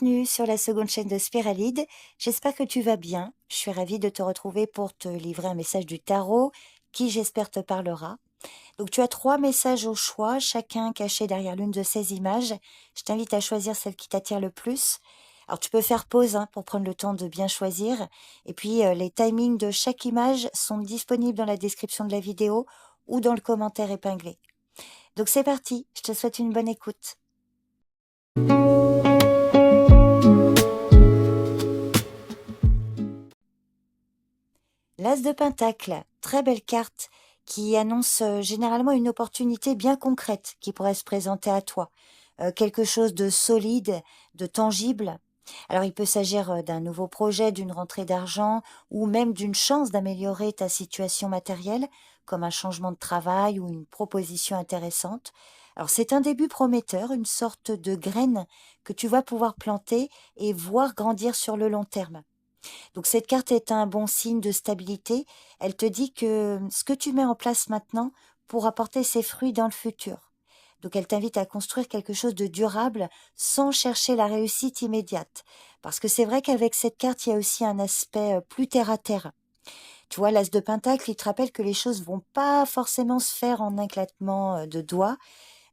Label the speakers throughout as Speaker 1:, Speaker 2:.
Speaker 1: bienvenue sur la seconde chaîne de Spiralide. J'espère que tu vas bien. Je suis ravie de te retrouver pour te livrer un message du tarot qui, j'espère, te parlera. Donc, tu as 3 messages au choix, chacun caché derrière l'une de ces images. Je t'invite à choisir celle qui t'attire le plus. Alors, tu peux faire pause pour prendre le temps de bien choisir. Et puis, les timings de chaque image sont disponibles dans la description de la vidéo ou dans le commentaire épinglé. Donc, c'est parti. Je te souhaite une bonne écoute. L'As de Pentacle, très belle carte qui annonce généralement une opportunité bien concrète qui pourrait se présenter à toi. Quelque chose de solide, de tangible. Alors il peut s'agir d'un nouveau projet, d'une rentrée d'argent ou même d'une chance d'améliorer ta situation matérielle, comme un changement de travail ou une proposition intéressante. Alors c'est un début prometteur, une sorte de graine que tu vas pouvoir planter et voir grandir sur le long terme. Donc cette carte est un bon signe de stabilité. Elle te dit que ce que tu mets en place maintenant pourra porter ses fruits dans le futur. Donc elle t'invite à construire quelque chose de durable sans chercher la réussite immédiate. Parce que c'est vrai qu'avec cette carte, il y a aussi un aspect plus terre à terre. Tu vois, l'As de Pentacle, il te rappelle que les choses vont pas forcément se faire en un claquement de doigts,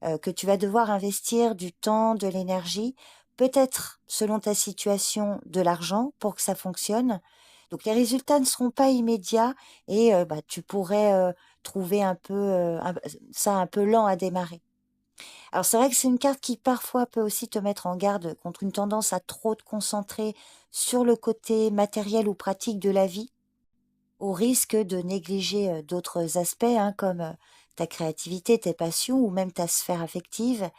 Speaker 1: que tu vas devoir investir du temps, de l'énergie, peut-être selon ta situation de l'argent pour que ça fonctionne. Donc les résultats ne seront pas immédiats et tu pourrais trouver ça un peu lent à démarrer. Alors c'est vrai que c'est une carte qui parfois peut aussi te mettre en garde contre une tendance à trop te concentrer sur le côté matériel ou pratique de la vie, au risque de négliger d'autres aspects comme ta créativité, tes passions ou même ta sphère affective.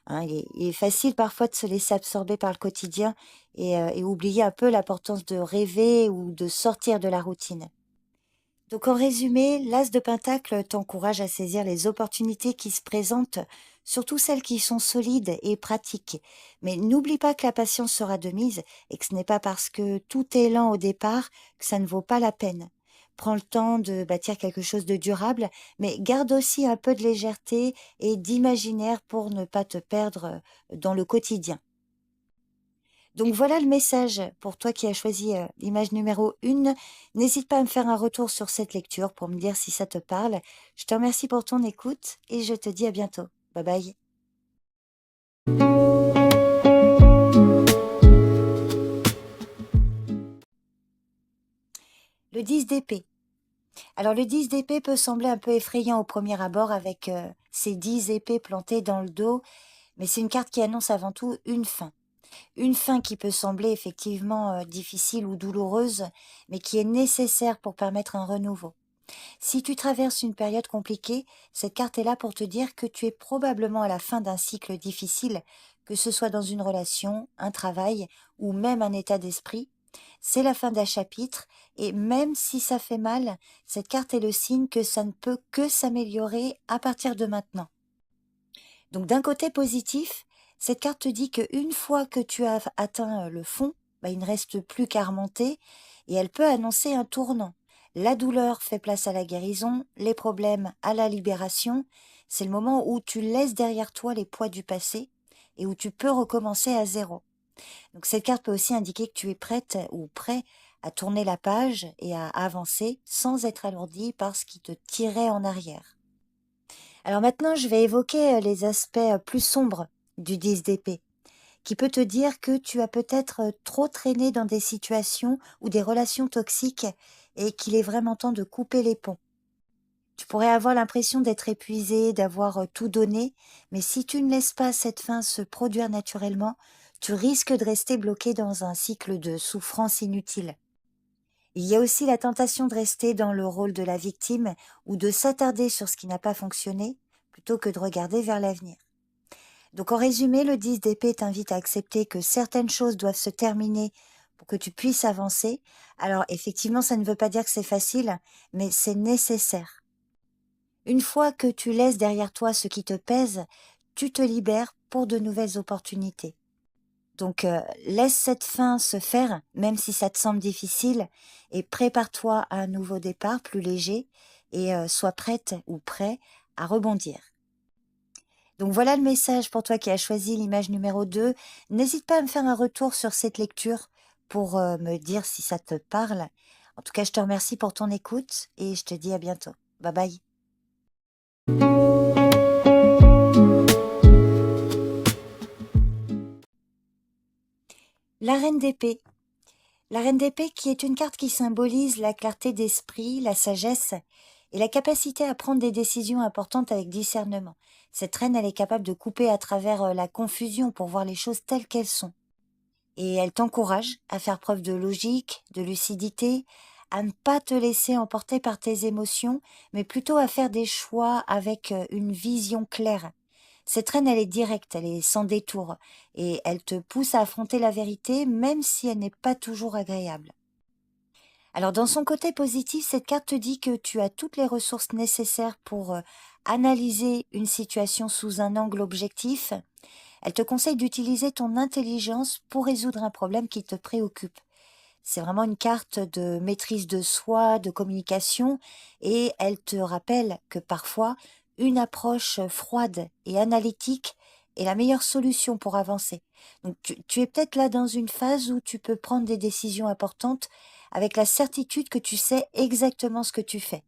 Speaker 1: Il est facile parfois de se laisser absorber par le quotidien et oublier un peu l'importance de rêver ou de sortir de la routine. Donc en résumé, l'As de Pentacle t'encourage à saisir les opportunités qui se présentent, surtout celles qui sont solides et pratiques. Mais n'oublie pas que la patience sera de mise et que ce n'est pas parce que tout est lent au départ que ça ne vaut pas la peine. Prends le temps de bâtir quelque chose de durable, mais garde aussi un peu de légèreté et d'imaginaire pour ne pas te perdre dans le quotidien. Donc voilà le message pour toi qui as choisi l'image numéro 1. N'hésite pas à me faire un retour sur cette lecture pour me dire si ça te parle. Je te remercie pour ton écoute et je te dis à bientôt. Bye bye. Le 10 d'épée. Alors le 10 d'épée peut sembler un peu effrayant au premier abord avec ces 10 épées plantées dans le dos, mais c'est une carte qui annonce avant tout une fin. Une fin qui peut sembler effectivement difficile ou douloureuse, mais qui est nécessaire pour permettre un renouveau. Si tu traverses une période compliquée, cette carte est là pour te dire que tu es probablement à la fin d'un cycle difficile, que ce soit dans une relation, un travail ou même un état d'esprit. C'est la fin d'un chapitre et même si ça fait mal, cette carte est le signe que ça ne peut que s'améliorer à partir de maintenant. Donc d'un côté positif, cette carte te dit qu'une fois que tu as atteint le fond, il ne reste plus qu'à remonter et elle peut annoncer un tournant. La douleur fait place à la guérison, les problèmes à la libération. C'est le moment où tu laisses derrière toi les poids du passé et où tu peux recommencer à zéro. Donc cette carte peut aussi indiquer que tu es prête ou prêt à tourner la page et à avancer sans être alourdi par ce qui te tirait en arrière. Alors maintenant, je vais évoquer les aspects plus sombres du 10 d'épée, qui peut te dire que tu as peut-être trop traîné dans des situations ou des relations toxiques et qu'il est vraiment temps de couper les ponts. Tu pourrais avoir l'impression d'être épuisé, d'avoir tout donné, mais si tu ne laisses pas cette fin se produire naturellement, tu risques de rester bloqué dans un cycle de souffrance inutile. Il y a aussi la tentation de rester dans le rôle de la victime ou de s'attarder sur ce qui n'a pas fonctionné plutôt que de regarder vers l'avenir. Donc en résumé, le 10 d'épée t'invite à accepter que certaines choses doivent se terminer pour que tu puisses avancer. Alors effectivement, ça ne veut pas dire que c'est facile, mais c'est nécessaire. Une fois que tu laisses derrière toi ce qui te pèse, tu te libères pour de nouvelles opportunités. Donc laisse cette fin se faire, même si ça te semble difficile, et prépare-toi à un nouveau départ plus léger et sois prête ou prêt à rebondir. Donc voilà le message pour toi qui as choisi l'image numéro 2. N'hésite pas à me faire un retour sur cette lecture pour me dire si ça te parle. En tout cas, je te remercie pour ton écoute et je te dis à bientôt. Bye bye. La reine d'épée. La reine d'épée qui est une carte qui symbolise la clarté d'esprit, la sagesse et la capacité à prendre des décisions importantes avec discernement. Cette reine, elle est capable de couper à travers la confusion pour voir les choses telles qu'elles sont. Et elle t'encourage à faire preuve de logique, de lucidité, à ne pas te laisser emporter par tes émotions, mais plutôt à faire des choix avec une vision claire. Cette reine, elle est directe, elle est sans détour, et elle te pousse à affronter la vérité, même si elle n'est pas toujours agréable. Alors, dans son côté positif, cette carte te dit que tu as toutes les ressources nécessaires pour analyser une situation sous un angle objectif. Elle te conseille d'utiliser ton intelligence pour résoudre un problème qui te préoccupe. C'est vraiment une carte de maîtrise de soi, de communication, et elle te rappelle que parfois, une approche froide et analytique est la meilleure solution pour avancer. Donc tu es peut-être là dans une phase où tu peux prendre des décisions importantes avec la certitude que tu sais exactement ce que tu fais.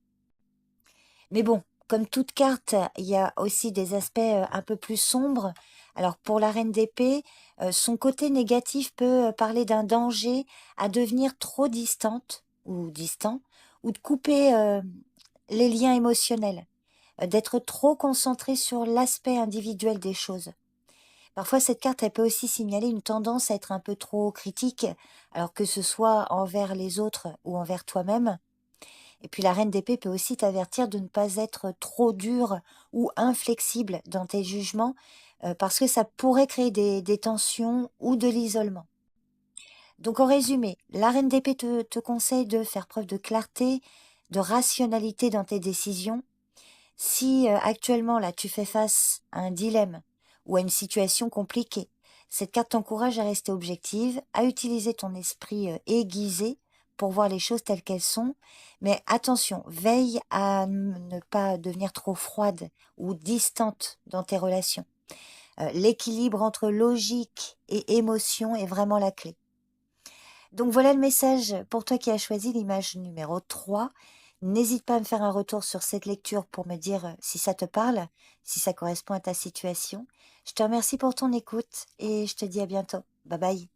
Speaker 1: Mais bon, comme toute carte, il y a aussi des aspects un peu plus sombres. Alors pour la reine d'épée, son côté négatif peut parler d'un danger à devenir trop distante ou distant, ou de couper les liens émotionnels, d'être trop concentré sur l'aspect individuel des choses. Parfois, cette carte, elle peut aussi signaler une tendance à être un peu trop critique, alors que ce soit envers les autres ou envers toi-même. Et puis la reine d'épée peut aussi t'avertir de ne pas être trop dur ou inflexible dans tes jugements, parce que ça pourrait créer des tensions ou de l'isolement. Donc en résumé, la reine d'épée te conseille de faire preuve de clarté, de rationalité dans tes décisions. Si actuellement là tu fais face à un dilemme ou à une situation compliquée, cette carte t'encourage à rester objective, à utiliser ton esprit aiguisé pour voir les choses telles qu'elles sont. Mais attention, veille à ne pas devenir trop froide ou distante dans tes relations. L'équilibre entre logique et émotion est vraiment la clé. Donc voilà le message pour toi qui as choisi l'image numéro 3. N'hésite pas à me faire un retour sur cette lecture pour me dire si ça te parle, si ça correspond à ta situation. Je te remercie pour ton écoute et je te dis à bientôt. Bye bye.